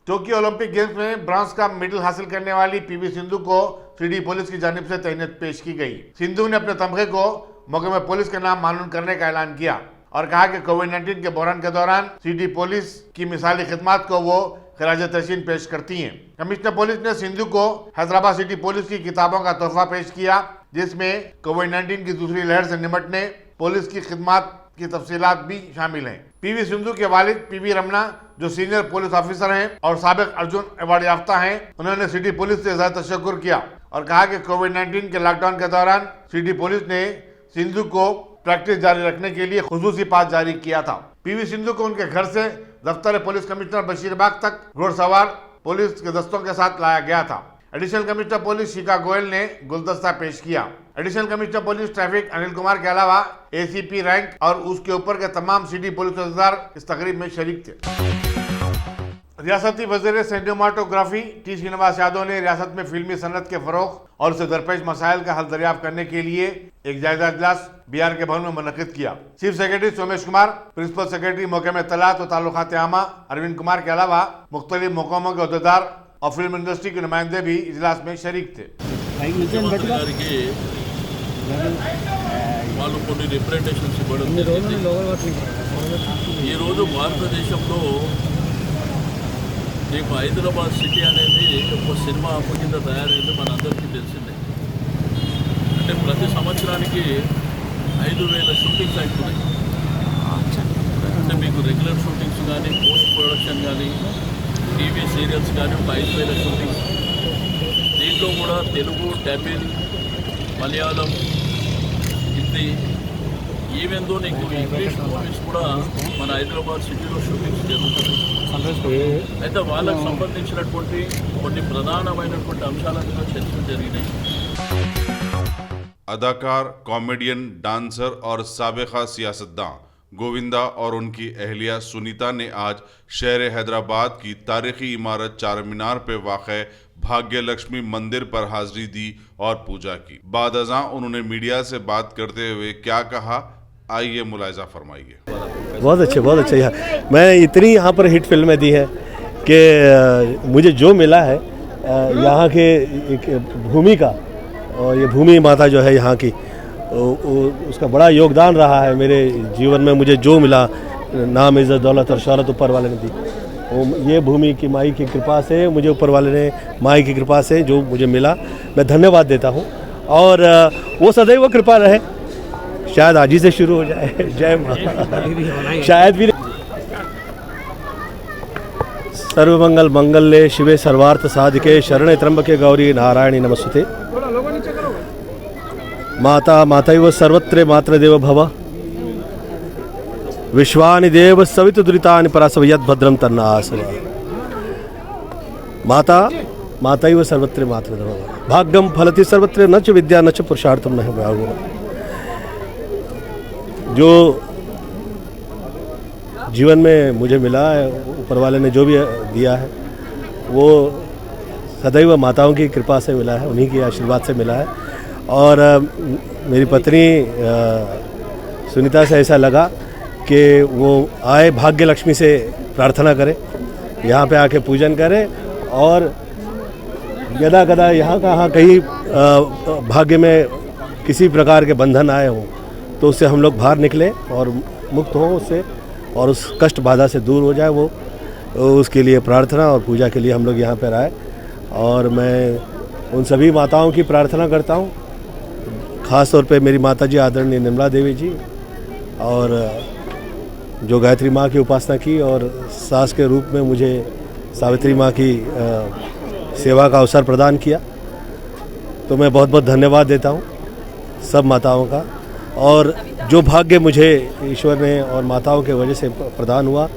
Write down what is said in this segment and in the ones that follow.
Tokyo Olympic games में bronze का medal हासिल करने वाली पीवी सिंधु को सीडी पुलिस की जानिब से तहनीत पेश की गई। सिंधु ने अपने तमगे को मौके में पुलिस के नाम मालूम करने का ऐलान किया और कहा कि कोविड-19 के बहरान के दौरान सीडी पुलिस की मिसाली खिदमत को वो खराज तहसीन पेश करती हैं। कमिश्नर पुलिस ने सिंधु को हैदराबाद सिटी पुलिस की किताबों का तोहफा पेश किया, जिसमें कोविड-19 की दूसरी लहर से निपटने पुलिस की खिदमत की तफसीलात भी शामिल हैं। पीवी सिंधु के वालिद पीवी रमना, जो सीनियर पुलिस ऑफिसर हैं और साबिक अर्जुन अवार्ड याफ्ता हैं, उन्होंने सिटी पुलिस से ज़्यादा तशक्कुर किया और कहा कि कोविड-19 के लॉकडाउन के दौरान सिटी पुलिस ने सिंधु को प्रैक्टिस जारी रखने के लिए खुसूसी पास जारी किया था। पीवी सिंधु को उनके घर से दफ्तर पुलिस कमिश्नर बशीरबाग तक घोड़सवार पुलिस के दस्तों के साथ लाया गया था। एडिशनल कमिश्नर पुलिस शिखा गोयल ने गुलदस्ता पेश किया। Additional commissioner police traffic Anil Kumar के अलावा एसीपी रैंक और उसके ऊपर के तमाम सिटी पुलिस अफसर इस तकरीब में शरीक थे। रियासती वज़ीर सिनेमाटोग्राफी टी श्रीनिवास यादव ने रियासत में फिल्मी सनत के फरोग और उसे दरपेश मसाइल का हल दरियाफ्त करने के लिए एक जायजा इजलास बीआर के भवन में मुनक़िद किया। Chief secretary Somesh Kumar, principal secretary महकमे तलात और ताल्लुकात आमा अरविंद कुमार के अलावा मुख्तलिफ महकमों के अहदेदार और फिल्म इंडस्ट्री के नुमाइंदे भी इजलास में शरीक थे। వాళ్ళు కొన్ని రిప్రజెంటేషన్స్ ఇవ్వడం జరిగింది। ఈరోజు భారతదేశంలో రేపు హైదరాబాద్ సిటీ అనేది ఒక సినిమా హబ్ కింద తయారైంది మనందరికీ తెలిసిందే। అంటే ప్రతి సంవత్సరానికి 5,000 షూటింగ్స్ అవుతున్నాయి। అంటే మీకు రెగ్యులర్ షూటింగ్స్ కానీ పోస్ట్ ప్రొడక్షన్ కానీ టీవీ సీరియల్స్ కానీ ఒక 5,000 షూటింగ్స్। దీంట్లో కూడా తెలుగు, తమిళ్, మలయాళం, హిందీ, ఈవెన్ దో నీకు ఇంగ్లీష్ మూవీస్ కూడా మన హైదరాబాద్ సిటీలో షూటింగ్స్ జరుగుతున్నాయి। అయితే వాళ్ళకు సంబంధించినటువంటి కొన్ని ప్రధానమైనటువంటి అంశాల మీద చర్చలు జరిగినాయి। अदाकार, कॉमेडियन, डांसर और साबिका सियासतदां गोविंदा और उनकी अहलिया सुनीता ने आज शहर हैदराबाद की तारीखी इमारत चार मीनार पे वाक़े भाग्य लक्ष्मी मंदिर पर हाजिरी दी और पूजा की। बाद अज़ां उन्होंने मीडिया से बात करते हुए क्या कहा, आइए मुलाहिज़ा फरमाइए। बहुत अच्छे यहाँ मैंने इतनी यहाँ पर हिट फिल्में दी हैं कि मुझे जो मिला है यहाँ के भूमि का, और ये भूमि माता जो है यहाँ की, उसका बड़ा योगदान रहा है मेरे जीवन में। मुझे जो मिला, नाम, इज़्ज़त, दौलत और शोहरत ऊपर वाले ने दी। ये भूमि की माई की कृपा से, मुझे ऊपर वाले ने माई की कृपा से जो मुझे मिला, मैं धन्यवाद देता हूँ। और वो सदैव कृपा रहे, शायद आज ही से शुरू हो जाए। जय माँ। शायद भी। सर्वमंगल मंगल्ये शिवे सर्वार्थ साधिके शरणे त्र्यंबके गौरी नारायणी नमस्ते। माता मातैव सर्वत्र मातृदेव भव, विश्वानि देव सवितु दुरितानि परासव यद्भद्रं तन्नासव। माता मातैव सर्वत्र मातृदेव भव, भाग्यं फलति सर्वत्र न च विद्या न च पुरुषार्थं न भागो। जो जीवन में मुझे मिला है, ऊपर वाले ने जो भी दिया है, वो सदैव माताओं की कृपा से मिला है, उन्हीं के आशीर्वाद से मिला है। और मेरी पत्नी सुनीता से ऐसा लगा कि वो आए, भाग्य लक्ष्मी से प्रार्थना करें, यहाँ पे आके पूजन करें, और यदा कदा यहाँ कहाँ कहीं भाग्य में किसी प्रकार के बंधन आए हों तो उससे हम लोग बाहर निकलें और मुक्त हों उससे, और उस कष्ट बाधा से दूर हो जाए वो, उसके लिए प्रार्थना और पूजा के लिए हम लोग यहाँ पर आए। और मैं उन सभी माताओं की प्रार्थना करता हूँ, ख़ास तौर पे मेरी माता जी आदरणीय निर्मला देवी जी, और जो गायत्री माँ की उपासना की और सास के रूप में मुझे सावित्री माँ की सेवा का अवसर प्रदान किया, तो मैं बहुत बहुत धन्यवाद देता हूँ सब माताओं का। और जो भाग्य मुझे ईश्वर ने और माताओं के वजह से प्रदान हुआ,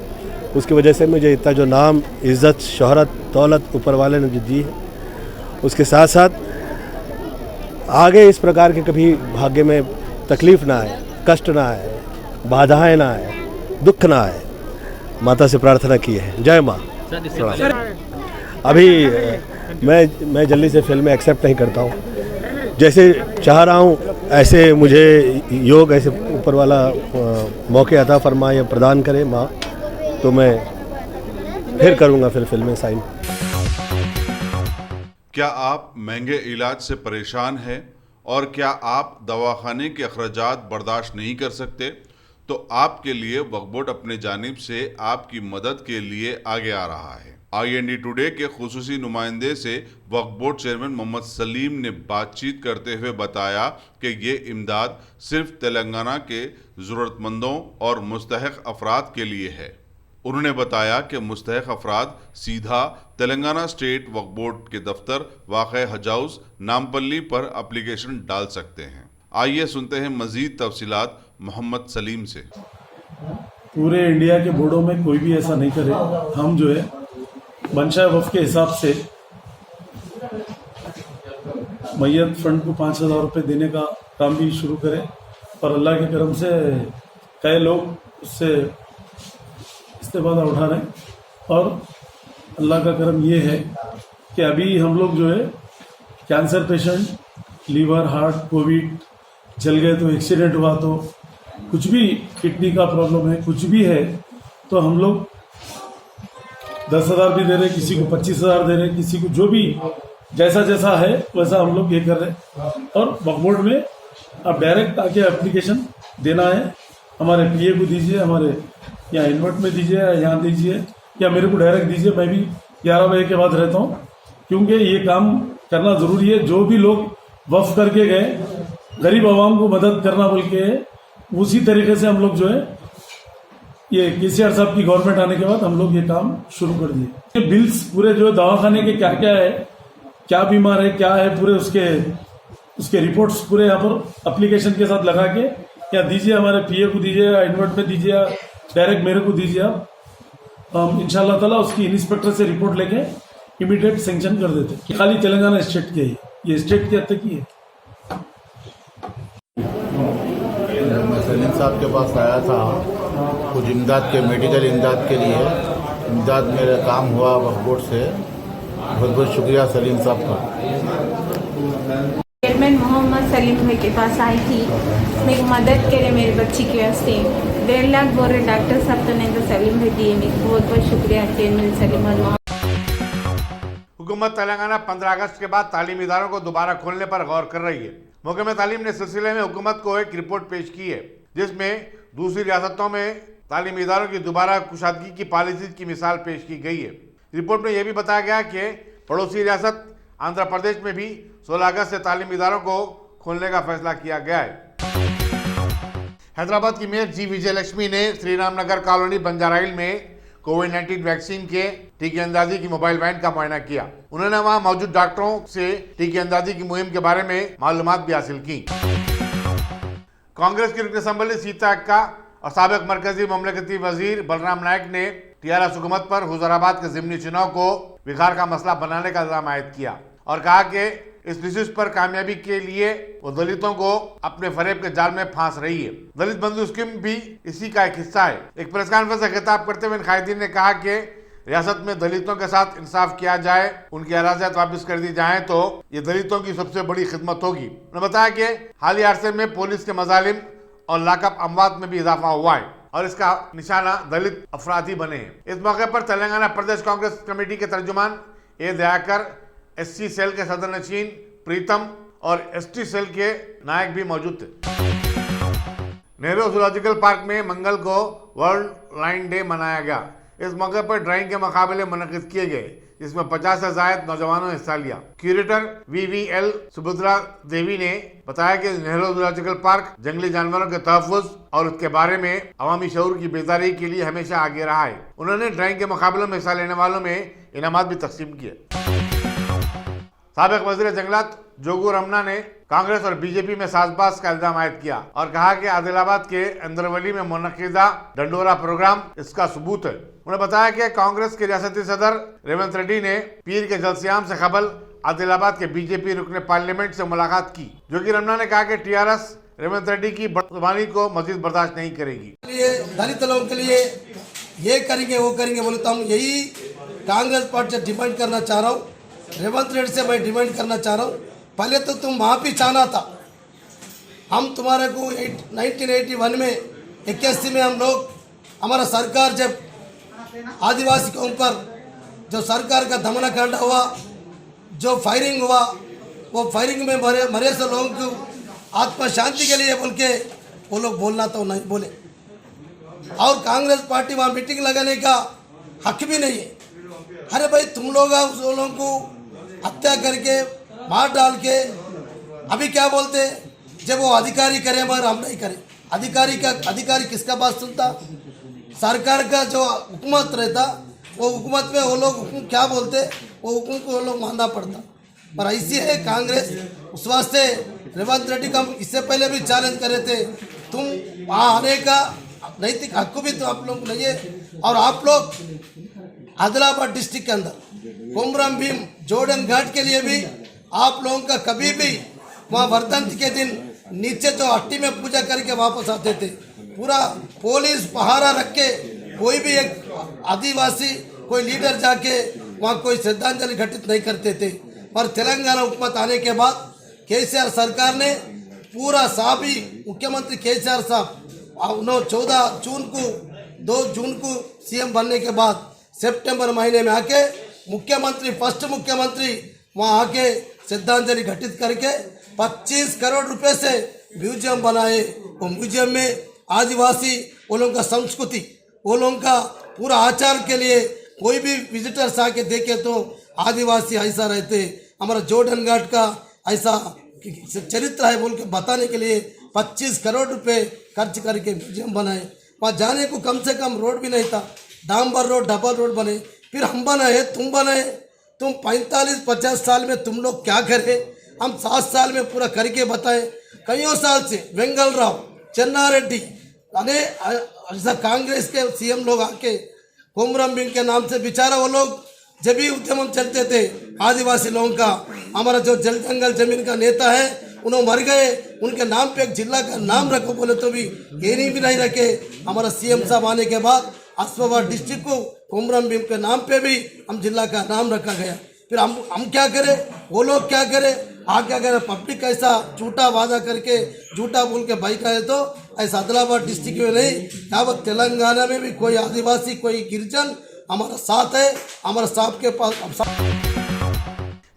उसकी वजह से मुझे इतना जो नाम, इज़्ज़त, शोहरत, दौलत ऊपर वाले ने जो दी है, उसके साथ साथ आगे इस प्रकार के कभी भाग्य में तकलीफ़ ना आए, कष्ट ना आए, बाधाएं ना आए, दुख ना आए, माता से प्रार्थना की है। जय माँ। अभी मैं जल्दी से फिल्में एक्सेप्ट नहीं करता हूँ, जैसे चाह रहा हूँ ऐसे मुझे योग, ऐसे ऊपर वाला मौके अता फरमाए या प्रदान करे माँ, तो मैं फिर करूँगा फिर फिल्में साइन। क्या आप महंगे इलाज से परेशान हैं और क्या आप दवाखाने के अखराजात बर्दाश्त नहीं कर सकते? तो आपके लिए वक्फ बोर्ड अपने जानिब से आपकी मदद के लिए आगे आ रहा है। IND टुडे के खुसूसी नुमाइंदे से वक्फ बोर्ड चेयरमैन मोहम्मद सलीम ने बातचीत करते हुए बताया कि ये इमदाद सिर्फ तेलंगाना के ज़रूरतमंदों और मुस्तहक़ अफराद के लिए है। उन्होंने बताया कि मुस्तहक़ अफराद सीधा तेलंगाना स्टेट वक्फ बोर्ड के दफ्तर वाक़े हज हाउस नामपल्ली पर एप्लीकेशन डाल सकते हैं। आइए सुनते हैं मज़ीद तफसीलात मोहम्मद सलीम से। पूरे इंडिया के बोर्डों में कोई भी ऐसा नहीं करे। हम जो है मंशा वक्फ के हिसाब से मैयत फंड को 5,000 रुपये देने का काम भी शुरू करें और अल्लाह के करम से कई लोग उससे इस्तेफादा उठा रहे हैं। और अल्लाह का करम ये है कि अभी हम लोग जो है cancer patient, liver, heart, covid, जल गए तो एक्सीडेंट हुआ तो कुछ भी किडनी का प्रॉब्लम है, कुछ भी है तो हम लोग 10,000 भी दे रहे, किसी को 25,000 दे रहे, किसी को जो भी जैसा जैसा है वैसा हम लोग ये कर रहे हैं। और वक्फ बोर्ड में आप डायरेक्ट आके एप्लीकेशन देना है, हमारे PA को दीजिए, हमारे यहाँ इन्वर्ट में दीजिए, यहाँ दीजिए या मेरे को डायरेक्ट दीजिए। मैं भी 11 बजे के बाद रहता हूँ क्योंकि ये काम करना ज़रूरी है। जो भी लोग वक्फ करके गए गरीब आवाम को मदद करना बोल के, उसी तरीके से हम लोग जो है ये KCR साहब की गवर्नमेंट आने के बाद हम लोग ये काम शुरू कर दिए। बिल्स पूरे जो दवाखाने के क्या क्या है, क्या बीमार है, क्या है, पूरे उसके रिपोर्ट्स पूरे यहाँ पर एप्लीकेशन के साथ लगा के या दीजिए, हमारे PA को दीजिए या इन्वर्ट में दीजिए या डायरेक्ट मेरे को दीजिए। आप हम इंशाल्लाह ताला उसकी इंस्पेक्टर से रिपोर्ट लेके इमीडिएट सेंक्शन कर देते। खाली तेलंगाना स्टेट के ही, ये स्टेट के हद तक ही है। मैं सलीम साहब के पास आया था कुछ इमदाद के, मेडिकल इमदाद के लिए। इमदाद मेरा काम हुआ वक्फ बोर्ड से। बहुत बहुत शुक्रिया सलीम साहब का। चेयरमैन मोहम्मद सलीम भाई के पास आई थी मेरी मदद के लिए, मेरी बच्ची के वास्ते 1.5 लाख बोल रहे डॉक्टर साहब तो नहीं तो सलीम भाई दिए। मेरी बहुत बहुत शुक्रिया चेयरमैन सलीम भाई। हुकूमत तेलंगाना 15 अगस्त के बाद तालीमी इदारों को दोबारा खोलने पर गौर कर रही है। महकमा तालीम ने सिलसिले में हुकूमत को एक रिपोर्ट पेश की है जिसमें दूसरी रियासतों में तालीमी इदारों की दोबारा कुशादगी की पॉलिसी की मिसाल पेश की गई है। रिपोर्ट में यह भी बताया गया कि पड़ोसी रियासत आंध्र प्रदेश में भी 16 अगस्त से तालीमी इदारों को खोलने का फैसला किया गया है। हैदराबाद की मेयर जी विजयलक्ष्मी ने श्री राम नगर कॉलोनी बंजाराइल में कोविड-19 वैक्सीन के टीके अंदाजी की मोबाइल वैन का मुआयना किया। उन्होंने वहां मौजूद डॉक्टरों से टीके अंदाजी की मुहिम के बारे में मालूमात भी हासिल की। कांग्रेस की रुकन असम्बली सीता अक्का और साबिक मरकजी ममलकती वजीर बलराम नायक ने TRS हुकूमत पर हुजूराबाद के ज़िमनी चुनाव को बिगाड़ का मसला बनाने का इल्जाम आयद किया और कहा कि इस डिसीज पर कामयाबी के लिए वो दलितों को अपने फरेब के जाल में फांस रही है। दलित बंधु स्कीम भी इसी का एक हिस्सा है। एक प्रेस कॉन्फ्रेंस से खिताब करते हुए कायदीन ने कहा कि रियासत में दलितों के साथ इंसाफ किया जाए, उनकी अराज़ियात वापस कर दी जाए तो ये दलितों की सबसे बड़ी खिदमत होगी। उन्होंने बताया कि हालिया अरसे में पुलिस के मजालिम और लाकअप अमवात में भी इजाफा हुआ है और इसका निशाना दलित अफराद ही बने हैं। इस मौके पर तेलंगाना प्रदेश कांग्रेस कमेटी के तर्जुमान ए दयाकर, SC सेल के सदर नशीन प्रीतम और ST सेल के नायक भी मौजूद थे। नेहरू जूलॉजिकल पार्क में मंगल को वर्ल्ड लाइन डे मनाया गया। इस मौके पर ड्राइंग के मुकाबले मुनक़िद किए गए जिसमें 50 से ज़ायद नौजवानों ने हिस्सा लिया। क्यूरेटर VVL सुभद्रा देवी ने बताया कि नेहरू जूलॉजिकल पार्क जंगली जानवरों के तहफ़्फ़ुज़ और उसके बारे में अवामी शऊर की बेदारी के लिए हमेशा आगे रहा है। उन्होंने ड्राइंग के मुकाबलों में हिस्सा लेने वालों में इनामात भी तकसीम किए। साबिक वज़ीर जंगलात जोगू रमना ने कांग्रेस और बीजेपी में साजबाज का इल्जाम आयद किया और कहा कि आदिलाबाद के अंदरवली में मुनक़िदा डंडोरा प्रोग्राम इसका सबूत है। उन्होंने बताया कि कांग्रेस के रियासती सदर रेवंत रेड्डी ने पीर के जलसियाम से कबल आदिलाबाद के बीजेपी रुकने पार्लियामेंट से मुलाकात की। जोगी रमना ने कहा कि TRS रेवंत रेड्डी की बदजुबानी को मजीद बर्दाश्त नहीं करेगी। दलित लोगों के लिए ये करेंगे वो करेंगे बोले तो हम यही कांग्रेस पार्टी से डिमांड करना चाह रहा हूँ। रेवंत रेड्डी से मैं डिमांड करना चाह रहा हूँ, पहले तो तुम माफ़ी चाहना था। हम तुम्हारे को 1981 में 81 में हम लोग हमारा सरकार जब आदिवासी के ऊपर जो सरकार का दमनकांड हुआ, जो फायरिंग हुआ, वो फायरिंग में मरे से लोगों को आत्मा शांति के लिए बोल के वो लोग बोलना तो नहीं बोले। और कांग्रेस पार्टी वहाँ मीटिंग लगाने का हक भी नहीं है। अरे भाई तुम लोग उस लोगों को हत्या करके मार डाल के अभी क्या बोलते, जब वो अधिकारी करे मगर हम नहीं करें। अधिकारी किसका बात सुनता? सरकार का जो हुकूमत रहता, वो हुकूमत में वो लोग हुकुम क्या बोलते, वो हुकुम को वो लोग मानना पड़ता। पर ऐसी है कांग्रेस, उस वास्ते रेवंत रेड्डी का इससे पहले भी चैलेंज करे थे, तुम वहाँ आने का नैतिक हक भी तो आप लोग नहीं है। और आप लोग आदिलाबाद डिस्ट्रिक्ट के अंदर कोमरम भीम जोड़न घाट के लिए भी आप लोगों का कभी भी वहाँ वर्धंत के दिन नीचे जो हट्टी में पूजा करके वापस आते थे, पूरा पुलिस पहारा रख के कोई भी एक आदिवासी कोई लीडर जाके वहाँ कोई श्रद्धांजलि घटित नहीं करते थे। पर तेलंगाना हुकूमत आने के बाद केसीआर सरकार ने पूरा साहबी मुख्यमंत्री केसीआर साहब 2 जून को सीएम बनने के बाद सितंबर महीने में आके फर्स्ट मुख्यमंत्री वहाँ आके श्रद्धांजलि घटित करके 25 करोड़ रुपए से म्यूजियम बनाए। वो म्यूजियम में आदिवासी वो लोगों का संस्कृति, वो लोगों का पूरा आचार के लिए कोई भी विजिटर्स आके देखे तो आदिवासी ऐसा रहते, हमारा जोड़न घाट का ऐसा चरित्र है बोल के बताने के लिए 25 करोड़ रुपए खर्च करके म्यूजियम बनाए। वहाँ जाने को कम से कम रोड भी नहीं था, डांबर रोड डबल रोड बने। फिर हम बनाए, तुम बनाए, तुम 45-50 साल में तुम लोग क्या करे, हम 7 साल में पूरा करके बताए। कईयों साल से वेंगल राव, चन्नारेड्डी अने ऐसा कांग्रेस के सीएम लोग आके कोमरम भीम के नाम से बेचारा वो लोग जब भी उद्यम चलते थे आदिवासी लोगों का, हमारा जो जल जंगल जमीन का नेता है उन्होंने मर गए, उनके नाम पे एक जिला का नाम रखो बोले तो भी ये भी नहीं रखे। हमारा सीएम साहब आने के बाद आसिफाबाद डिस्ट्रिक्ट को कोमरम भीम के नाम पे भी हम जिला का नाम रखा गया। फिर हम क्या करें, वो लोग क्या करें, क्या करें, पब्लिक ऐसा झूठा वादा करके झूठा बोल के भाई का है तो ऐसा आदिलाबाद डिस्ट्रिक्ट में नहीं, यहाँ तेलंगाना में भी कोई आदिवासी कोई गिरिजन हमारा साथ है, हमारा साथ के पास।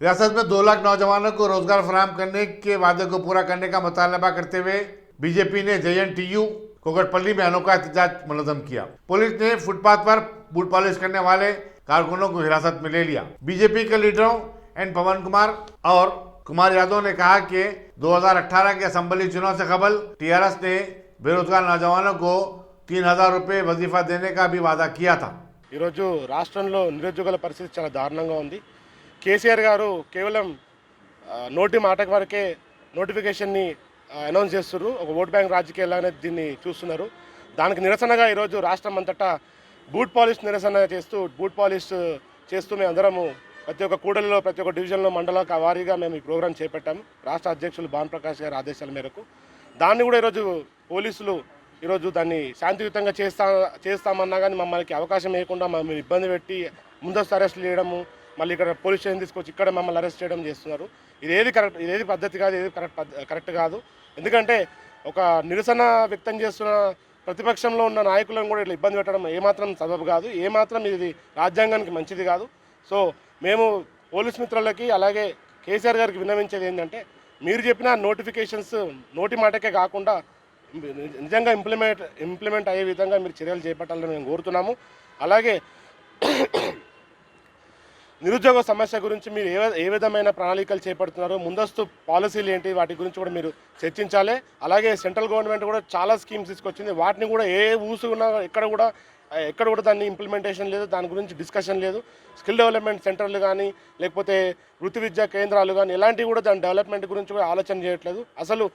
रियासत में 2 लाख नौजवानों को रोजगार फराहम करने के वादे को पूरा करने का मुतालबा करते हुए बीजेपी ने JNTU कोकटपल्ली में अनोखा एहतजाज मुनज़्ज़म किया। पुलिस ने फुटपाथ पर बूट पॉलिश करने वाले कारकुनों को हिरासत में ले लिया। बीजेपी के लीडरों N पवन कुमार और कुमार यादव ने कहा कि 2018 के असेंबली चुनाव से कबल TRS ने बेरोजगार नौजवानों को 3000 रुपये वजीफा देने का भी वादा किया था। ఈరోజు రాష్ట్రంలో నిరుద్యోగుల పరిస్థితి చాలా దారుణంగా ఉంది। కేసీఆర్ గారు కేవలం నోటి మాట వరకే నోటిఫికేషన్ని అనౌన్స్ చేస్తున్నారు, ఒక ఓట్ బ్యాంక్ రాజకీయాలనే దీన్ని చూస్తున్నారు। దానికి నిరసనగా ఈరోజు రాష్ట్రం అంతటా బూట్ పాలిష్ నిరసన చేస్తూ మేము అందరము ప్రతి ఒక్క కూడలిలో ప్రతి ఒక్క డివిజన్లో మండల వారీగా మేము ఈ ప్రోగ్రాం చేపట్టాము రాష్ట్ర అధ్యక్షులు భానుప్రకాష్ గారి ఆదేశాల మేరకు। దాన్ని కూడా ఈరోజు పోలీసులు ఈరోజు దాన్ని శాంతియుతంగా చేస్తామన్నా కానీ మమ్మల్ని అవకాశం ఇవ్వకుండా మమ్మల్ని ఇబ్బంది పెట్టి ముందస్తు అరెస్టులు చేయడము, మళ్ళీ ఇక్కడ పోలీస్ స్టేషన్ తీసుకొచ్చి ఇక్కడ మమ్మల్ని అరెస్ట్ చేయడం చేస్తున్నారు। ఇదేది పద్ధతి కాదు, ఏది కరెక్ట్ కాదు। ఎందుకంటే ఒక నిరసన వ్యక్తం చేస్తున్న ప్రతిపక్షంలో ఉన్న నాయకులను కూడా ఇట్లా ఇబ్బంది పెట్టడం ఏమాత్రం సబబు కాదు, ఏమాత్రం ఇది రాజ్యాంగానికి మంచిది కాదు। సో మేము పోలీస్ మిత్రులకి అలాగే కేసీఆర్ గారికి విన్నవించేది ఏంటంటే, మీరు చెప్పిన నోటిఫికేషన్స్ నోటి మాటకే కాకుండా నిజంగా ఇంప్లిమెంట్ అయ్యే విధంగా మీరు చర్యలు చేపట్టాలని మేము కోరుతున్నాము। అలాగే నిరుద్యోగ సమస్య గురించి మీరు ఏ విధమైన ప్రణాళికలు చేపడుతున్నారో, ముందస్తు పాలసీలు ఏంటి వాటి గురించి కూడా మీరు చర్చించాలి। అలాగే సెంట్రల్ గవర్నమెంట్ కూడా చాలా స్కీమ్స్ తీసుకొచ్చింది, వాటిని కూడా ఊసుకున్నా ఎక్కడ కూడా దాన్ని ఇంప్లిమెంటేషన్ లేదు, దాని గురించి డిస్కషన్ లేదు। స్కిల్ డెవలప్మెంట్ సెంటర్లు కానీ లేకపోతే వృత్తి విద్యా కేంద్రాలు కానీ ఎలాంటివి కూడా దాని డెవలప్మెంట్ గురించి కూడా ఆలోచన చేయట్లేదు। అసలు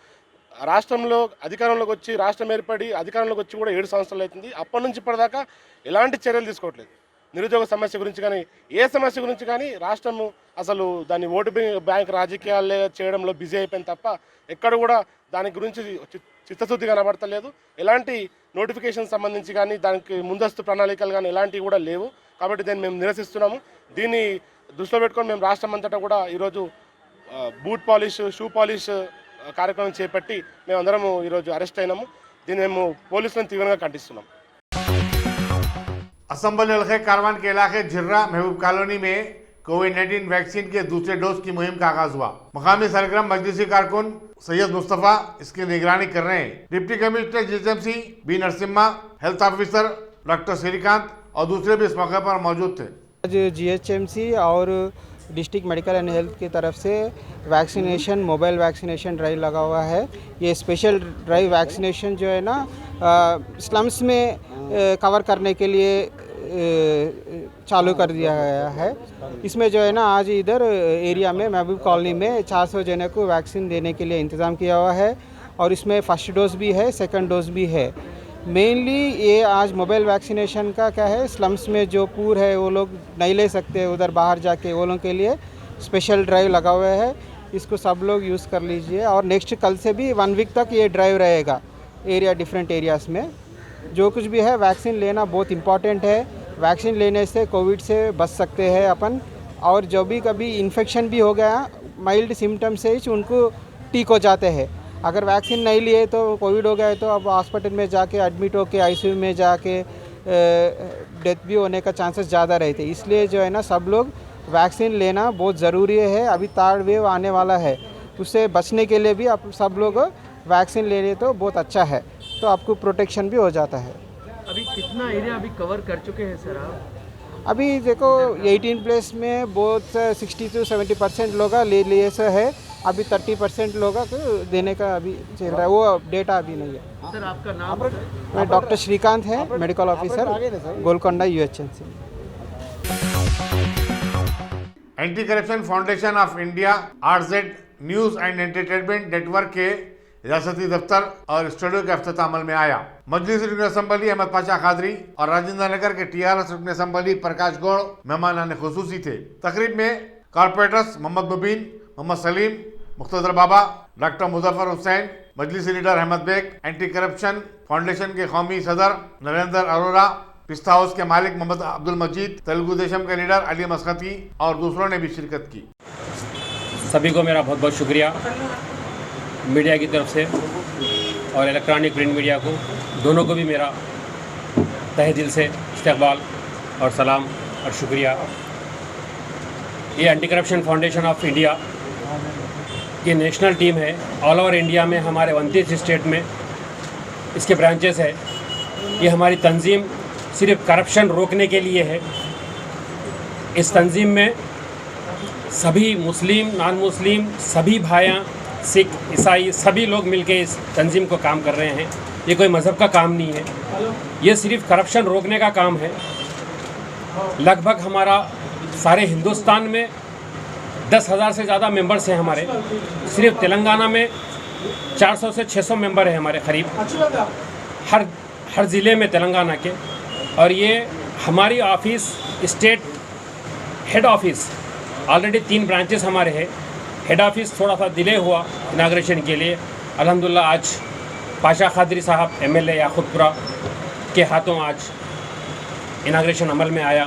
రాష్ట్రంలో అధికారంలోకి వచ్చి రాష్ట్రం ఏర్పడి అధికారంలోకి వచ్చి కూడా 7 సంవత్సరాలు అవుతుంది, అప్పటి నుంచి ఇప్పటిదాకా ఎలాంటి చర్యలు తీసుకోవట్లేదు। నిరుద్యోగ సమస్య గురించి కానీ ఏ సమస్య గురించి కానీ రాష్ట్రము అసలు దాన్ని ఓటు బ్యాంక్ రాజకీయాలు చేయడంలో బిజీ అయిపోయింది తప్ప ఎక్కడ కూడా దాని గురించి చిత్తశుద్ధి కనబడతలేదు। ఎలాంటి నోటిఫికేషన్ సంబంధించి కానీ దానికి ముందస్తు ప్రణాళికలు కానీ ఎలాంటివి కూడా లేవు। కాబట్టి దీన్ని మేము నిరసిస్తున్నాము। దీన్ని దృష్టిలో పెట్టుకొని మేము రాష్ట్రం అంతటా కూడా ఈరోజు బూట్ పాలిష్ షూ పాలిష్ కార్యక్రమం చేపట్టి మేమందరము ఈరోజు అరెస్ట్ అయినాము। దీన్ని మేము పోలీసులను తీవ్రంగా ఖండిస్తున్నాం। असम्बल हल्के कारवान के इलाके झिर्रा महबूब कॉलोनी में कोविड-19 वैक्सीन के दूसरे डोज की मुहिम का आगाज हुआ। मकामी सरगर्म मजलिसी कारकुन सैयद मुस्तफ़ा इसकी निगरानी कर रहे हैं। Deputy commissioner GHMC B Narasimha, health officer doctor Srikanth और दूसरे भी इस मौके पर मौजूद थे। आज जीएचएमसी और डिस्ट्रिक्ट मेडिकल एंड हेल्थ की तरफ से वैक्सीनेशन, मोबाइल वैक्सीनेशन ड्राइव लगा हुआ है। ये स्पेशल ड्राइव वैक्सीनेशन जो है ना स्लम्स में कवर करने के लिए चालू कर दिया गया है। इसमें जो है ना आज इधर एरिया में महबूब कॉलोनी में 400 जने को वैक्सीन देने के लिए इंतज़ाम किया हुआ है और इसमें फर्स्ट डोज भी है, सेकंड डोज भी है। मेनली ये आज मोबाइल वैक्सीनेशन का क्या है, स्लम्स में जो पूर है वो लोग नहीं ले सकते उधर बाहर जाके, वो लोगों के लिए स्पेशल ड्राइव लगा हुआ है। इसको सब लोग यूज़ कर लीजिए और नेक्स्ट कल से भी 1 वीक तक ये ड्राइव रहेगा एरिया, डिफरेंट एरियाज़ में। जो कुछ भी है वैक्सीन लेना बहुत इम्पॉर्टेंट है। वैक्सीन लेने से कोविड से बच सकते हैं अपन, और जो भी कभी इन्फेक्शन भी हो गया माइल्ड सिम्टम से ही उनको ठीक हो जाते हैं। अगर वैक्सीन नहीं लिए तो कोविड हो गया है तो अब हॉस्पिटल में जाके एडमिट होके आईसीयू में जाके डेथ भी होने का चांसेस ज़्यादा रहते। इसलिए जो है ना सब लोग वैक्सीन लेना बहुत ज़रूरी है। अभी थर्ड वेव आने वाला है, उससे बचने के लिए भी आप सब लोग वैक्सीन ले लिए तो बहुत अच्छा है, तो आपको प्रोटेक्शन भी हो जाता है। अभी कितना एरिया अभी कवर कर चुके हैं सर आप? अभी देखो 18 प्लेस में बहुत 60 से 70% लोग ले लिए से है। अभी 30% लोगों को देने का अभी चल रहा है, वो डेटा अभी नहीं है। सर आपका नाम? मैं डॉक्टर श्रीकांत है, medical officer Golconda UHMC. Anti corruption foundation of India RZ news and entertainment network के रियासती दफ्तर और स्टूडियो का इफ्तिताह अमल में आया। मजलिस रुकन असम्बली अहमद पाशा कादरी और राजेंद्र नगर के टीआरएस रुकन असम्बली प्रकाश गौड़ मेहमान खुसूसी थे। तकरीब में कॉर्पोरेटर्स मोहम्मद मुबीन, मोहम्मद सलीम, मुख्तदर बाबा, डॉक्टर मुजफ्फर हुसैन, मजलिसी leader Ahmed Baig, anti corruption foundation के कौमी सदर नरेंद्र अरोरा, पिस्ता हाउस के मालिक मोहम्मद अब्दुल मजीद, तेलुगु देशम के लीडर अली मस्कती और दूसरों ने भी शिरकत की। सभी को मेरा बहुत बहुत शुक्रिया, मीडिया की तरफ से और इलेक्ट्रॉनिक प्रिंट मीडिया को, दोनों को भी मेरा तहे दिल से इस्तकबाल और सलाम और शुक्रिया। ये anti corruption foundation of India ये नेशनल टीम है। ऑल ओवर इंडिया में हमारे 29 स्टेट में इसके ब्रांचेस है। ये हमारी तंजीम सिर्फ करप्शन रोकने के लिए है। इस तंजीम में सभी मुस्लिम, नॉन मुस्लिम, सभी भाइयाँ, सिख, ईसाई, सभी लोग मिलके इस तंजीम को काम कर रहे हैं। ये कोई मज़हब का काम नहीं है, ये सिर्फ करप्शन रोकने का काम है। लगभग हमारा सारे हिंदुस्तान में 10,000 से ज़्यादा मेंबर्स हैं हमारे। सिर्फ तेलंगाना में 400 से 600 मेंबर हैं हमारे करीब, हर ज़िले में तेलंगाना के। और ये हमारी office state head office already 3 branches हमारे हैं। हेड ऑफिस थोड़ा सा डिले हुआ इनाग्रेशन के लिए। अल्हम्दुलिल्लाह आज पाशा कादरी साहब MLA याकूबपुरा के हाथों आज इनाग्रेशन अमल में आया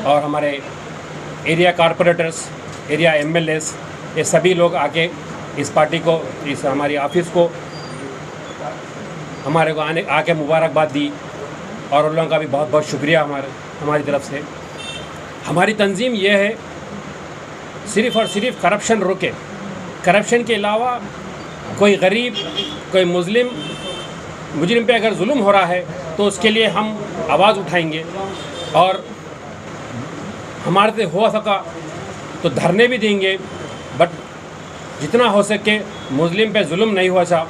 और हमारे एरिया कॉरपोरेटर्स, एरिया MLAs, ये सभी लोग आके इस पार्टी को, इस हमारी ऑफिस को हमारे को आके मुबारकबाद दी और उन लोगों का भी बहुत बहुत शुक्रिया हमारी तरफ से। हमारी तंजीम ये है सिर्फ़ और सिर्फ करप्शन रोके। करप्शन के अलावा कोई गरीब, कोई मुजरिम पे अगर जुल्म हो रहा है तो उसके लिए हम आवाज़ उठाएंगे और हमारे से हो सका तो धरने भी देंगे, बट जितना हो सके मुस्लिम पे जुल्म नहीं हुआ सा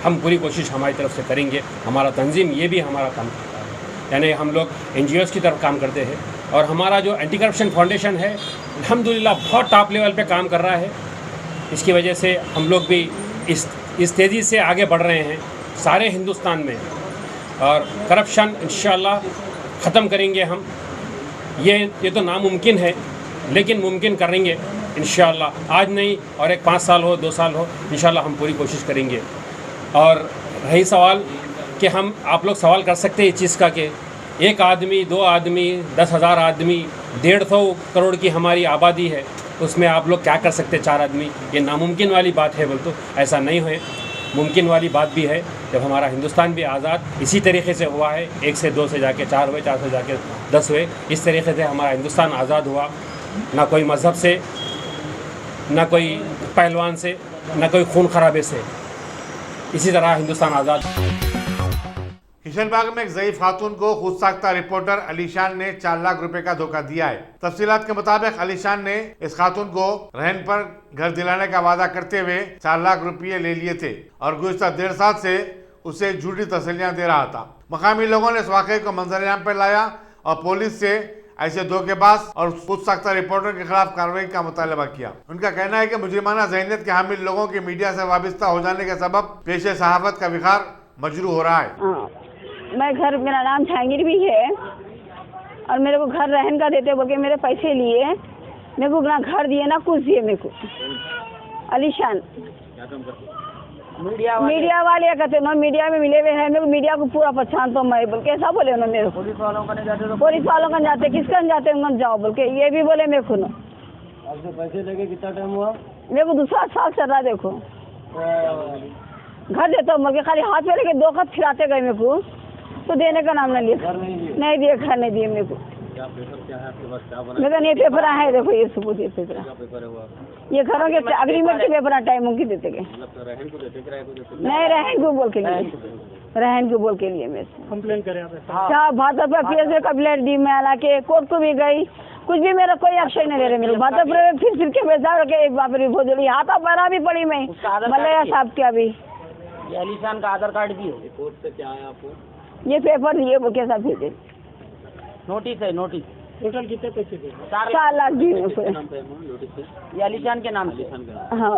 हम पूरी कोशिश हमारी तरफ से करेंगे। हमारा तंजीम ये भी हमारा काम करता है, यानी हम लोग NGOs की तरफ काम करते हैं और हमारा जो एंटी करप्शन फाउंडेशन है अल्हम्दुलिल्लाह बहुत टॉप लेवल पे काम कर रहा है। इसकी वजह से हम लोग भी इस तेज़ी से आगे बढ़ रहे हैं सारे हिंदुस्तान में, और करप्शन इंशाअल्लाह ख़त्म करेंगे हम। ये तो नामुमकिन है लेकिन मुमकिन करेंगे इंशाअल्लाह। आज नहीं और एक 5 साल हो, 2 साल हो, इंशाअल्लाह हम पूरी कोशिश करेंगे। और रही सवाल कि हम, आप लोग सवाल कर सकते हैं इस चीज़ का कि 1 आदमी, 2 आदमी, 10,000 आदमी, 150 करोड़ की हमारी आबादी है, उसमें आप लोग क्या कर सकते हैं 4 आदमी? ये नामुमकिन वाली बात है, बोल तो ऐसा नहीं है। मुमकिन वाली बात भी है। जब हमारा हिंदुस्तान भी आज़ाद इसी तरीके से हुआ है, 1 से 2 से जाके 4 हुए, 4 से जाके 10 हुए, इस तरीके से हमारा हिंदुस्तान आज़ाद हुआ। ना कोई मज़हब से, ना कोई पहलवान से, ना कोई खून खराबे से, इसी तरह हिंदुस्तान आज़ाद। किशनबाग में एक ज़ईफ खातून को खुद साख्ता रिपोर्टर अलीशान ने 4 लाख रुपए का धोखा दिया है। तफसीलात के मुताबिक अलीशान ने इस खातून को रहन पर घर दिलाने का वादा करते हुए 4 लाख रुपये ले लिए थे और गुज़श्ता 1.5 साल से उसे झूठी तसल्लियां दे रहा था। मकामी लोगों ने इस वाक़े को मंजर-ए-आम पर लाया और पुलिस से ऐसे धोखेबाज और खुद साख्ता रिपोर्टर के खिलाफ कार्रवाई का मुतालबा किया। उनका कहना है कि मुजरिमाना ज़हनियत के हामिल लोगों के मीडिया से वाबस्ता हो जाने के सबब पेशे सहाफ़त का विखार मजरू हो रहा है। मैं घर, मेरा नाम जहांगीर भी है और मेरे को घर रहन का देते बोल के मेरे पैसे लिए, मेरे को ना घर दिए ना कुछ दिए मेरे को। अलीशान मीडिया वाले कहते ना मीडिया में मिले हुए हैं, मेरे को मीडिया को पूरा पहचान तो मैं बोल के ऐसा बोले उन्होंने मेरे को। पुलिस वालों का नहीं जाते तो पुलिस वालों का जाते, किसका जाते उन्होंने जाओ बोल के ये भी बोले मेरे को। आपसे पैसे लेके कितना टाइम हुआ? मेरे को 2 साल चल रहा। देखो घर देता हूँ बोल के खाली हाथ में लेके 2 खत खिलाते गए मेरे को, तो देने का नाम नहीं लिया, नहीं दिए, घर नहीं दिए मेरे को। मेरा नहीं पेपर है, देखो ये सबूत, ये पेपर, ये घरों के अग्रीमेंट के पेपर टाइमों की देते गए, नहीं रहन को बोल के लिए, रहन को बोल के लिए मेरे से कंप्लेन करे। अच्छा भाजपा पीएस में कंप्लेंट दी, मैं हालांकि कोर्ट को भी गई, कुछ भी मेरा कोई एक्शन नहीं ले रहे मेरे भाजपा में। फिर के बेजार के एक बार भोजली हाथा पैरा भी पड़ी मैं मलैया साहब के। अभी अलीशान का आधार कार्ड भी है। कोर्ट से क्या है आपको? ये पेपर दिए वो कैसा भेजे, नोटिस है, नोटिस। टोटल कितने पैसे दिए? 4 लाख दिए। ये अलीशान के नाम से। हाँ,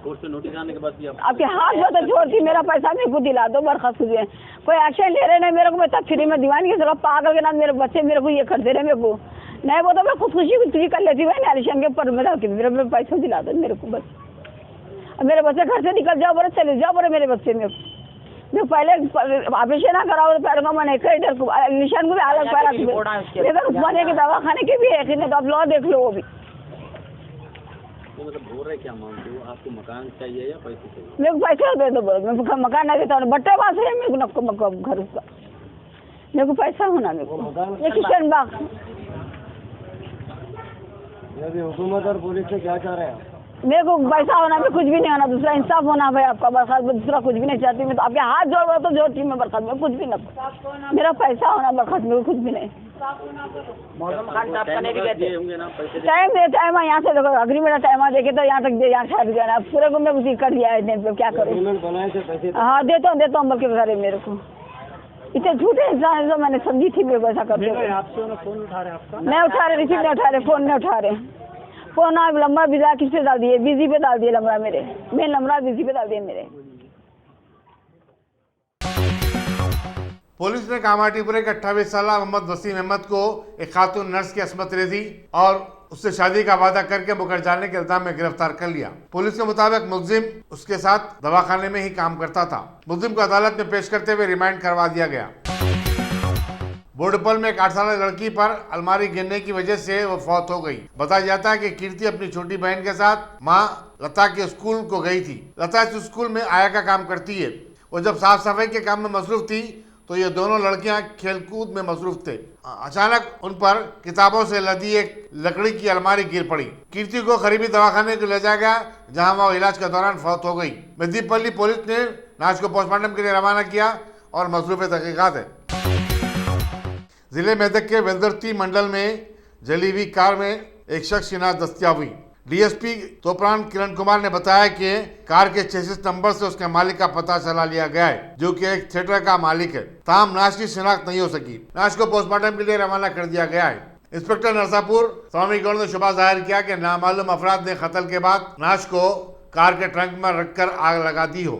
कोर्ट से नोटिस आने के बाद भी आपके हाथ में तो छोड़ती, मेरा पैसा मेरे को दिला दो, बर्खास्त हुए, कोई एक्शन ले रहे नहीं मेरे को। मैं तब फ्री में दीवानी की जगह पागल के नाम मेरे बच्चे मेरे को ये करते रहे, मेरे को नहीं वो तो मैं खुदकुशी कर लेती मैंने अलीशान के ऊपर में रख, मेरे पैसा दिला दो मेरे को बस। मेरे बच्चे घर से निकल जाओ बोले, चले जाओ बोले मेरे बच्चे में। मैं पहले ऑपरेशन ना कराओ पैर को, मैंने निशान को भी अलग पैरा उस्मानिया के दवाखाने के भी है कि नहीं, तो आप लो देख लो वो भी। तो मतलब बोल रहे क्या मांगते हो? आपको मकान चाहिए या पैसे चाहिए? मेरे को पैसा दे दो, मैं मकान नहीं देता हूँ, बट्टे पास है मेरे को घर उसका, मेरे को पैसा होना मेरे को। ये किशनबाग हुकूमत और पुलिस से क्या चाह रहे हैं? मेरे को पैसा होना, मैं कुछ भी नहीं होना, दूसरा इंसाफ होना भाई आपका, बरखास्त, दूसरा कुछ भी नहीं चाहती मैं। तो आपके हाथ जोड़ रहा तो जोड़ती मैं बरखास्त में, कुछ भी ना, मेरा पैसा होना बरखास्त में, कुछ भी नहीं। मौसम खान साहब का नहीं भी होंगे ना पैसे? टाइम दे, टाइम यहाँ से देखो अग्री मेरा टाइम देखे तो यहाँ तक दे, यहाँ ठहर गया पूरे को मैं उसी कर दिया है, क्या करूँ? हाँ देता हूँ बल्कि घर मेरे को। इतने झूठे इंसान जो मैंने समझी थी मेरे को ऐसा करते। फोन उठा रहे आपका? नहीं उठा रहे, रिसीव नहीं उठा रहे, फोन नहीं उठा रहे। फोन आप लंबा बिजा किस पे डाल दिए? बिजी पे डाल दिए लंबा, मेरे मेन लंबा बिजी पे डाल दिए मेरे। पुलिस ने कामाटीपुरे के 28 साल मोहम्मद वसीम अहमद को एक खातून नर्स की असमत रेजी और उससे शादी का वादा करके मुकर जाने के इल्जाम में गिरफ्तार कर लिया। पुलिस के मुताबिक मुलजिम उसके साथ दवाखाने में ही काम करता था। मुलजिम को अदालत में पेश करते हुए रिमांड करवा दिया गया। बोडपल में एक 8 साल लड़की पर अलमारी गिरने की वजह से वो फौत हो गई। बताया जाता है कि कीर्ति अपनी छोटी बहन के साथ मां लता के स्कूल को गई थी। लता इस स्कूल में आया का काम करती है। वो जब साफ सफाई के काम में मसरूफ थी तो ये दोनों लड़कियां खेलकूद में मसरूफ थे। अचानक उन पर किताबों से लदी एक लकड़ी की अलमारी गिर पड़ी। कीर्ति को करीबी दवाखाने को ले जाया गया, जहां वो इलाज के दौरान फौत हो गई। मेदीपल्ली पुलिस ने लाश को पोस्टमार्टम के लिए रवाना किया और मसरूफ तहकीकात है। जिले मेदक के वेल्दर्ती मंडल में जली हुई कार में एक शख्स की नाश दस्तियाब हुई। डीएसपी तोपरान किरण कुमार ने बताया कि कार के चेसिस नंबर से उसके मालिक का पता चला लिया गया है, जो कि एक थिएटर का मालिक है। ताहम नाश की शिनाख्त नहीं हो सकी। नाश को पोस्टमार्टम के लिए रवाना कर दिया गया है। इंस्पेक्टर नरसापुर स्वामी गौड़ ने शुबा जाहिर किया कि नामालूम अफराद ने कत्ल के बाद नाश को कार के ट्रंक में रखकर आग लगा दी हो।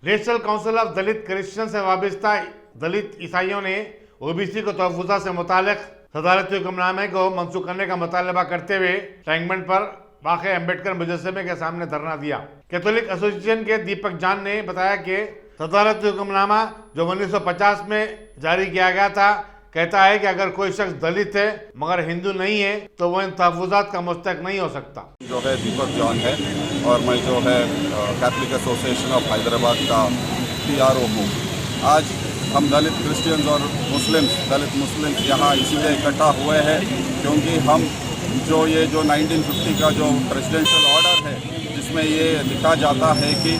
National council of Dalit Christian से वाबस्ता दलित ईसाइयों ने ओबीसी को तहफुजा से मुतालिक सदारती हुक्मनामे को मंसूख करने का मुतालबा करते हुए टैंकबंड पर वाक़ अम्बेडकर मुजस्समे के सामने धरना दिया। कैथोलिक एसोसिएशन के दीपक जान ने बताया कि सदारती हुक्मनामा जो 1950 में जारी किया गया था, कहता है कि अगर कोई शख्स दलित है मगर हिंदू नहीं है तो वह इन तहफ़्फ़ुज़ात का मुस्तहिक़ नहीं हो सकता। जो है दीपक जॉन है और मैं जो है कैथलिक एसोसिएशन ऑफ हैदराबाद का PRO हूँ। आज हम दलित क्रिश्चियंस और दलित मुस्लिम्स यहाँ इसीलिए इकट्ठा हुए हैं क्योंकि हम जो 1950 का जो प्रेसिडेंशियल ऑर्डर है जिसमें ये लिखा जाता है कि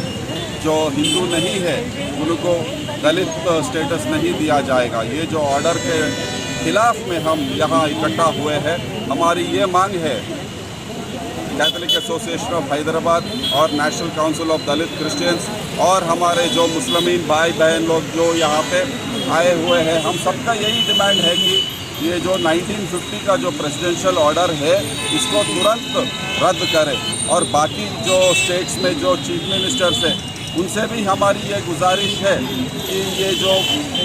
जो हिंदू नहीं है उनको दलित स्टेटस नहीं दिया जाएगा, ये जो ऑर्डर के खिलाफ में हम यहाँ इकट्ठा हुए हैं। हमारी ये मांग है कैथलिक एसोसिएशन ऑफ हैदराबाद और national council of Dalit Christians और हमारे जो मुस्लिमीन भाई बहन लोग जो यहाँ पे आए हुए हैं, हम सबका यही डिमांड है कि ये जो 1950 का जो प्रेसिडेंशियल ऑर्डर है इसको तुरंत रद्द करें और बाकी जो स्टेट्स में जो चीफ मिनिस्टर्स हैं उनसे भी हमारी ये गुजारिश है कि ये जो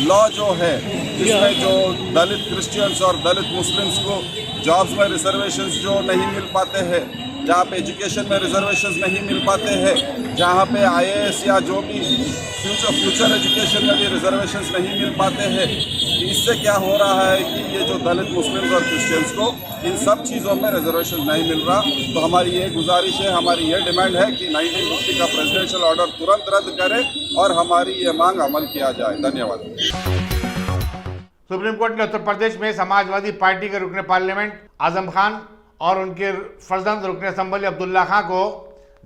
लॉ जो है इसमें जो दलित क्रिश्चियंस और दलित मुस्लिम्स को जॉब्स में रिजर्वेशंस जो नहीं मिल पाते हैं, जहाँ पे एजुकेशन में रिजर्वेशंस नहीं मिल पाते हैं, जहाँ पे IAS या जो भी फ्यूचर एजुकेशन में भी रिजर्वेशंस नहीं मिल पाते हैं, इससे क्या हो रहा है कि ये जो दलित मुस्लिम्स और क्रिश्चियंस को इन सब चीज़ों में रिजर्वेशन नहीं मिल रहा। तो हमारी ये गुजारिश है, हमारी ये डिमांड है कि 1950 का प्रेसिडेंशियल ऑर्डर तुरंत रद्द करें और हमारी ये मांग अमल किया जाए। धन्यवाद। सुप्रीम कोर्ट ने उत्तर प्रदेश में समाजवादी पार्टी के रुकने पार्लियामेंट आजम खान और उनके फर्जंद रुकने असम्बली अब्दुल्ला खां को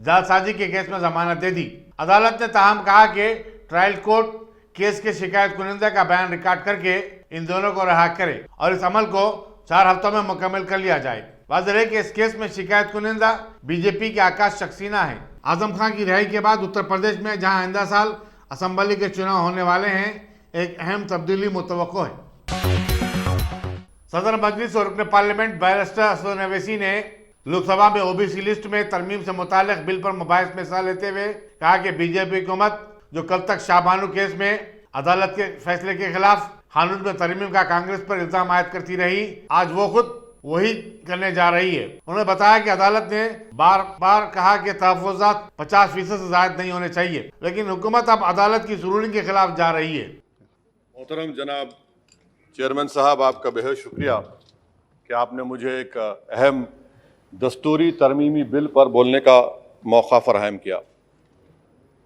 जालसाजी के केस में जमानत दे दी। अदालत ने ताहम कहा कि ट्रायल कोर्ट केस के शिकायत कुनिंदा का बयान रिकॉर्ड करके इन दोनों को रिहा करे और इस अमल को 4 हफ्तों में मुकम्मल कर लिया जाए। वाज़ेह है कि इस केस में शिकायत कुनिंदा बीजेपी के आकाश सक्सेना है। आजम खान की रिहाई के बाद उत्तर प्रदेश में जहां आइंदा साल असम्बली के चुनाव होने वाले हैं, एक अहम तब्दीली मुतवक्को है। सदर मजलिस और रुकने पार्लियामेंट बैरिस्टर असद अवैसी ने लोकसभा में OBC लिस्ट में तरमीम से मुतालिक बिल पर मुबाहिस में हिस्सा लेते हुए कहा कि बीजेपी हुकूमत जो कल तक शाहबानू केस में अदालत के फैसले के खिलाफ कानून में तरमीम का कांग्रेस पर इल्जाम आयद करती रही, आज वो खुद वही करने जा रही है। उन्होंने बताया कि अदालत ने बार बार कहा कि तहफ़्फ़ुज़ात 50% से ज़ायद नहीं होने चाहिए, लेकिन हुकूमत अब अदालत की रूलिंग के खिलाफ जा रही है। मोहतरम जनाब चेयरमैन साहब, आपका बेहद शुक्रिया कि आपने मुझे एक अहम दस्तूरी तरमीमी बिल पर बोलने का मौका फराहम किया।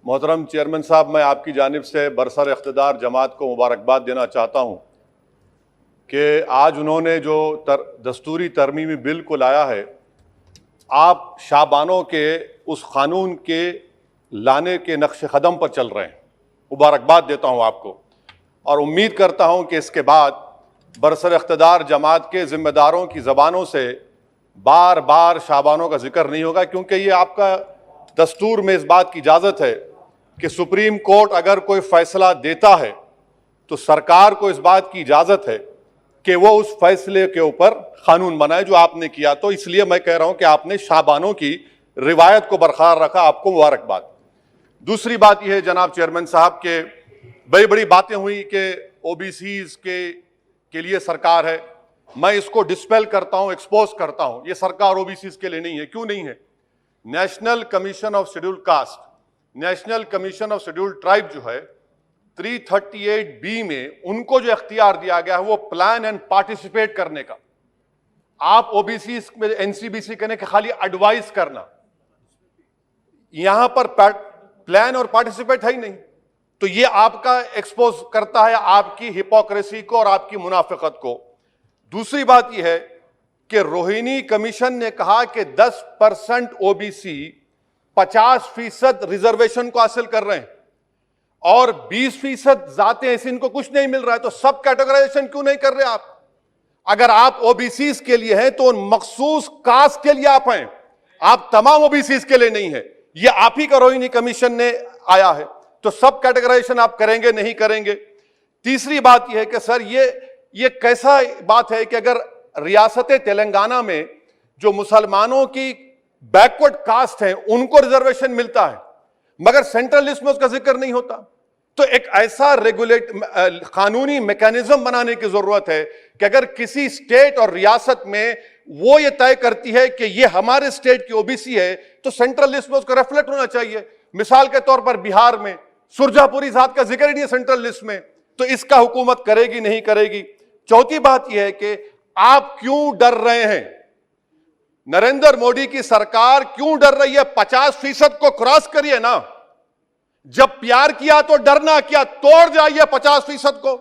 मोहतरम चेयरमैन साहब, मैं आपकी जानिब से बरसर इख्तिदार जमात को मुबारकबाद देना चाहता हूँ कि आज उन्होंने जो दस्तूरी तरमीमी बिल को लाया है, आप शाहबानों के उस कानून के लाने के नक्श कदम पर चल रहे हैं। मुबारकबाद देता हूँ आपको और उम्मीद करता हूँ कि इसके बाद बरसर इख्तिदार जमात के ज़िम्मेदारों की ज़बानों से बार बार शाहबानों का जिक्र नहीं होगा, क्योंकि ये आपका दस्तूर में इस बात की इजाज़त है कि सुप्रीम कोर्ट अगर कोई फ़ैसला देता है तो सरकार को इस बात की इजाज़त है कि वो उस फैसले के ऊपर कानून बनाए, जो आपने किया। तो इसलिए मैं कह रहा हूँ कि आपने शाहबानों की रिवायत को बरकरार रखा, आपको मुबारकबाद। दूसरी बात यह है जनाब चेयरमैन साहब के बड़ी बड़ी बातें हुई कि OBCs के लिए सरकार है। मैं इसको डिस्पेल करता हूं, एक्सपोज करता हूं। ये सरकार OBCs के लिए नहीं है। क्यों नहीं है? National commission of scheduled caste, national commission of scheduled tribe जो है 338B में उनको जो इख्तियार दिया गया है वो प्लान एंड पार्टिसिपेट करने का। आप OBCs में NCBC करने के खाली एडवाइस करना, यहां पर प्लान और पार्टिसिपेट है ही नहीं। तो ये आपका एक्सपोज करता है आपकी हिपोक्रेसी को और आपकी मुनाफिकत को। दूसरी बात यह है कि रोहिणी कमीशन ने कहा कि 10% OBC 50% रिजर्वेशन को हासिल कर रहे हैं और 20% जाते हैं, इनको कुछ नहीं मिल रहा है। तो सब कैटेगराइजेशन क्यों नहीं कर रहे आप? अगर आप OBCs के लिए हैं तो उन मखसूस कास्ट के लिए आप हैं, आप तमाम OBCs के लिए नहीं है। ये आप ही का रोहिणी कमीशन ने आया है। तो सब कैटेगराइजेशन आप करेंगे नहीं करेंगे? तीसरी बात यह है कि सर ये कैसा बात है कि अगर रियासत तेलंगाना में जो मुसलमानों की बैकवर्ड कास्ट है उनको रिजर्वेशन मिलता है मगर सेंट्रल लिस्ट में उसका जिक्र नहीं होता। तो एक ऐसा कानूनी मैकेनिज्म बनाने की जरूरत है कि अगर किसी स्टेट और रियासत में वो ये तय करती है कि ये हमारे स्टेट की OBC है तो सेंट्रल लिस्ट में उसका रिफ्लेक्ट होना चाहिए। मिसाल के तौर पर बिहार में सुरजापुरी जात का जिक्र ही नहीं है सेंट्रल लिस्ट में, तो इसका हुकूमत करेगी नहीं करेगी। चौथी बात यह है कि आप क्यों डर रहे हैं, नरेंद्र मोदी की सरकार क्यों डर रही है? 50% को क्रॉस करिए ना। जब प्यार किया तो डरना क्या, तोड़ जाइए 50% को।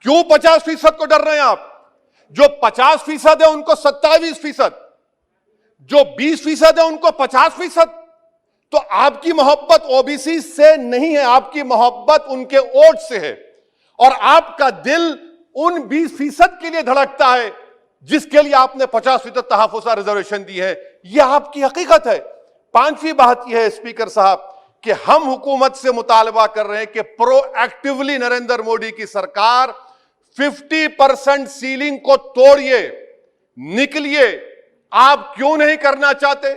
क्यों 50% को डर रहे हैं आप? जो 50% है उनको 27%, जो 20% है उनको 50%। तो आपकी मोहब्बत ओबीसी से नहीं है, आपकी मोहब्बत उनके वोट से है। और आपका दिल उन 20% के लिए धड़कता है जिसके लिए आपने 50% तहफ़्फ़ुज़ रिजर्वेशन दी है। यह आपकी हकीकत है। पांचवी बात यह है स्पीकर साहब कि हम हुकूमत से मुतालबा कर रहे हैं कि प्रोएक्टिवली नरेंद्र मोदी की सरकार 50% सीलिंग को तोड़िए, निकलिए। आप क्यों नहीं करना चाहते?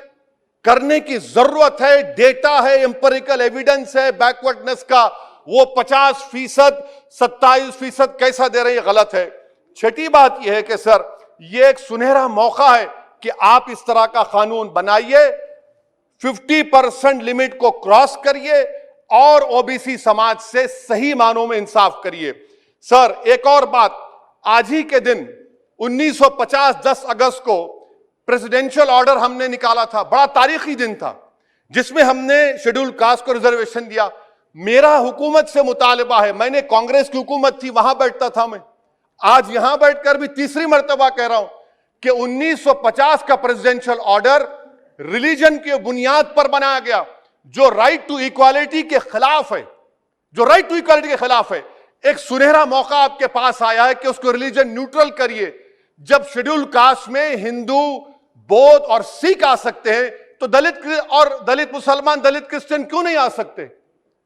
करने की जरूरत है, डेटा है, एम्पिरिकल एविडेंस है बैकवर्डनेस का। वो 50%, 27% कैसा दे रहे हैं, गलत है। छठी बात यह है कि सर ये एक सुनहरा मौका है कि आप इस तरह का कानून बनाइए, 50% लिमिट को क्रॉस करिए और ओबीसी समाज से सही मानों में इंसाफ करिए। सर एक और बात, आज ही के दिन 1950 10 अगस्त को प्रेसिडेंशियल ऑर्डर हमने निकाला था, बड़ा तारीखी दिन था, जिसमें हमने शेड्यूल कास्ट को रिजर्वेशन दिया। मेरा हुकूमत से मुतालबा है, मैंने कांग्रेस की हुकूमत थी वहां बैठता था मैं, आज यहां बैठकर भी तीसरी मर्तबा कह रहा हूं कि 1950 का प्रेसिडेंशियल ऑर्डर रिलीजन की बुनियाद पर बनाया गया, जो राइट टू इक्वालिटी के खिलाफ है, जो राइट टू इक्वालिटी के खिलाफ है। एक सुनहरा मौका आपके पास आया है कि उसको रिलीजन न्यूट्रल करिए। जब शेड्यूल कास्ट में हिंदू, बौद्ध और सिख आ सकते हैं तो दलित मुसलमान, दलित क्रिश्चियन क्यों नहीं आ सकते?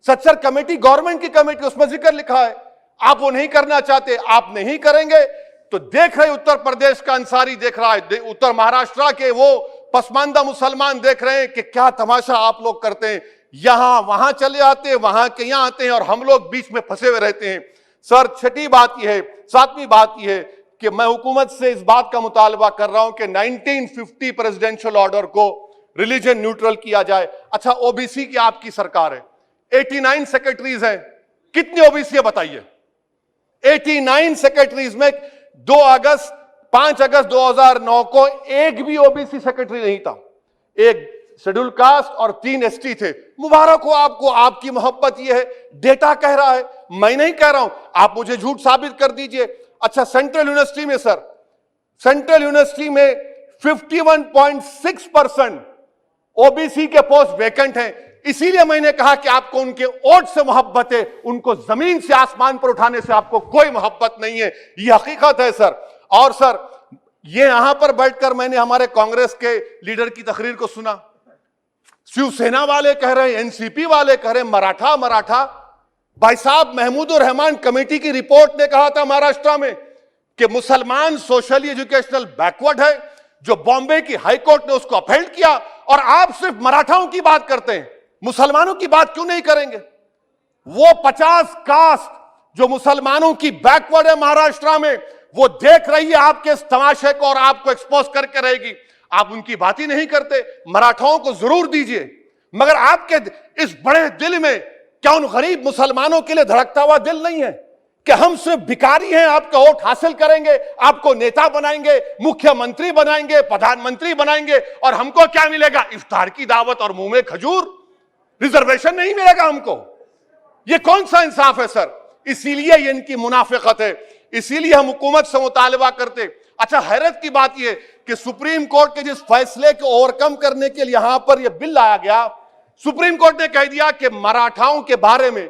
सच्चर कमेटी गवर्नमेंट की कमेटी, उसमें जिक्र लिखा है। आप वो नहीं करना चाहते, आप नहीं करेंगे तो देख रहे उत्तर प्रदेश का अंसारी देख रहा है, उत्तर महाराष्ट्र के वो पसमानदा मुसलमान देख रहे हैं कि क्या तमाशा आप लोग करते हैं। यहां वहां चले आते हैं, वहां के यहां आते हैं और हम लोग बीच में फंसे हुए रहते हैं। सर छठी बात यह है, सातवीं बात यह है कि मैं हुकूमत से इस बात का मुतालबा कर रहा हूं कि 1950 प्रेसिडेंशियल ऑर्डर को रिलीजन न्यूट्रल किया जाए। अच्छा, ओबीसी की आपकी सरकार है, 89 सेक्रेटरीज हैं, कितने ओबीसी है बताइए? 89 सेक्रेटरीज में 5 अगस्त 2009 को एक भी ओबीसी सेक्रेटरी नहीं था, एक शेड्यूल कास्ट और 3 एसटी थे। मुबारक हो आपको, आपकी मोहब्बत यह है, डेटा कह रहा है, मैं नहीं कह रहा हूं, आप मुझे झूठ साबित कर दीजिए। अच्छा, सेंट्रल यूनिवर्सिटी में सर, सेंट्रल यूनिवर्सिटी में 51.6% ओबीसी के पोस्ट वैकेंट हैं। इसीलिए मैंने कहा कि आपको उनके वोट से मोहब्बत है, उनको जमीन से आसमान पर उठाने से आपको कोई मोहब्बत नहीं है। यह हकीकत है सर। और सर ये यहां पर बैठकर मैंने हमारे कांग्रेस के लीडर की तकरीर को सुना, शिवसेना वाले कह रहे हैं, एनसीपी वाले कह रहे हैं मराठा। भाई साहब, महमूदुर रहमान कमेटी की रिपोर्ट ने कहा था महाराष्ट्र में कि मुसलमान सोशली एजुकेशनल बैकवर्ड है, जो बॉम्बे की हाईकोर्ट ने उसको अपहेल्ड किया। और आप सिर्फ मराठाओं की बात करते हैं, मुसलमानों की बात क्यों नहीं करेंगे? वो 50 कास्ट जो मुसलमानों की बैकवर्ड है महाराष्ट्र में, वो देख रही है आपके इस तमाशे को और आपको एक्सपोज करके रहेगी। आप उनकी बात ही नहीं करते। मराठाओं को जरूर दीजिए, मगर आपके इस बड़े दिल में क्या उन गरीब मुसलमानों के लिए धड़कता हुआ दिल नहीं है कि हम सिर्फ भिखारी हैं, आपका वोट हासिल करेंगे, आपको नेता बनाएंगे, मुख्यमंत्री बनाएंगे, प्रधानमंत्री बनाएंगे और हमको क्या मिलेगा? इफ्तार की दावत और मुंह में खजूर, रिजर्वेशन नहीं मिलेगा हमको। ये कौन सा इंसाफ है सर? इसीलिए ये इनकी मुनाफिकत है, इसीलिए हम हुकूमत से मुतालबा करते। अच्छा, हैरत की बात यह कि सुप्रीम कोर्ट के जिस फैसले को ओवरकम करने के लिए यहां पर यह बिल लाया गया, सुप्रीम कोर्ट ने कह दिया कि मराठाओं के बारे में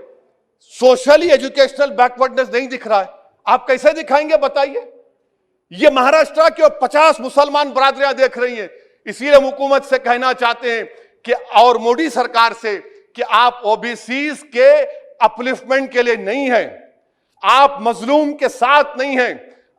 सोशली एजुकेशनल बैकवर्डनेस नहीं दिख रहा है। आप कैसे दिखाएंगे बताइए? ये महाराष्ट्र के 50 मुसलमान बरादरियां देख रही हैं। इसीलिए हम हुकूमत से कहना चाहते हैं कि और मोदी सरकार से कि आप ओबीसीज के अपलिफ्टमेंट के लिए नहीं हैं, आप मजलूम के साथ नहीं हैं,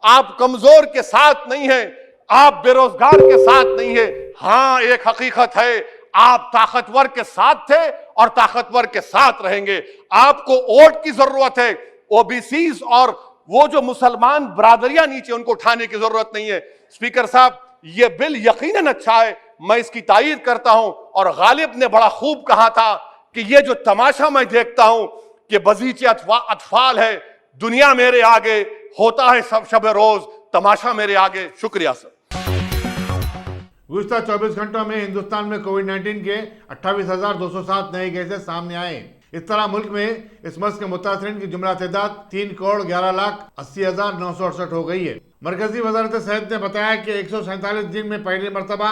आप कमजोर के साथ नहीं हैं, आप बेरोजगार के साथ नहीं है। हां, एक हकीकत है, आप ताकतवर के साथ थे और ताकतवर के साथ रहेंगे। आपको वोट की जरूरत है, ओबीसीज और वो जो मुसलमान बरादरियां नीचे, उनको उठाने की जरूरत नहीं है। स्पीकर साहब, यह बिल यकीनन अच्छा है, मैं इसकी तारीफ करता हूं। और गालिब ने बड़ा खूब कहा था कि ये जो तमाशा मैं देखता हूं कि बगीचे अतफाल है, दुनिया मेरे आगे, होता है सब शब रोज तमाशा मेरे आगे। शुक्रिया सर। गुज़िश्ता 24 घंटों में हिंदुस्तान में कोविड-19 के 28,207 नए केसेस सामने आए। इस तरह मुल्क में इस मर्ज के मुतासरीन की जुमला तादाद 3,11,80,968 हो गई है। मरकजी वजारत सेहत ने बताया कि 147 दिन में पहली मरतबा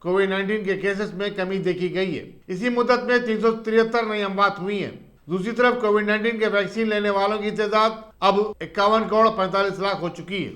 कोविड-19 के केसेस में कमी देखी गई है। इसी मुद्दत में 373 नई अमवात हुई हैं। दूसरी तरफ कोविड-19 के वैक्सीन लेने वालों की तादाद अब 51,45,00,000 हो चुकी है।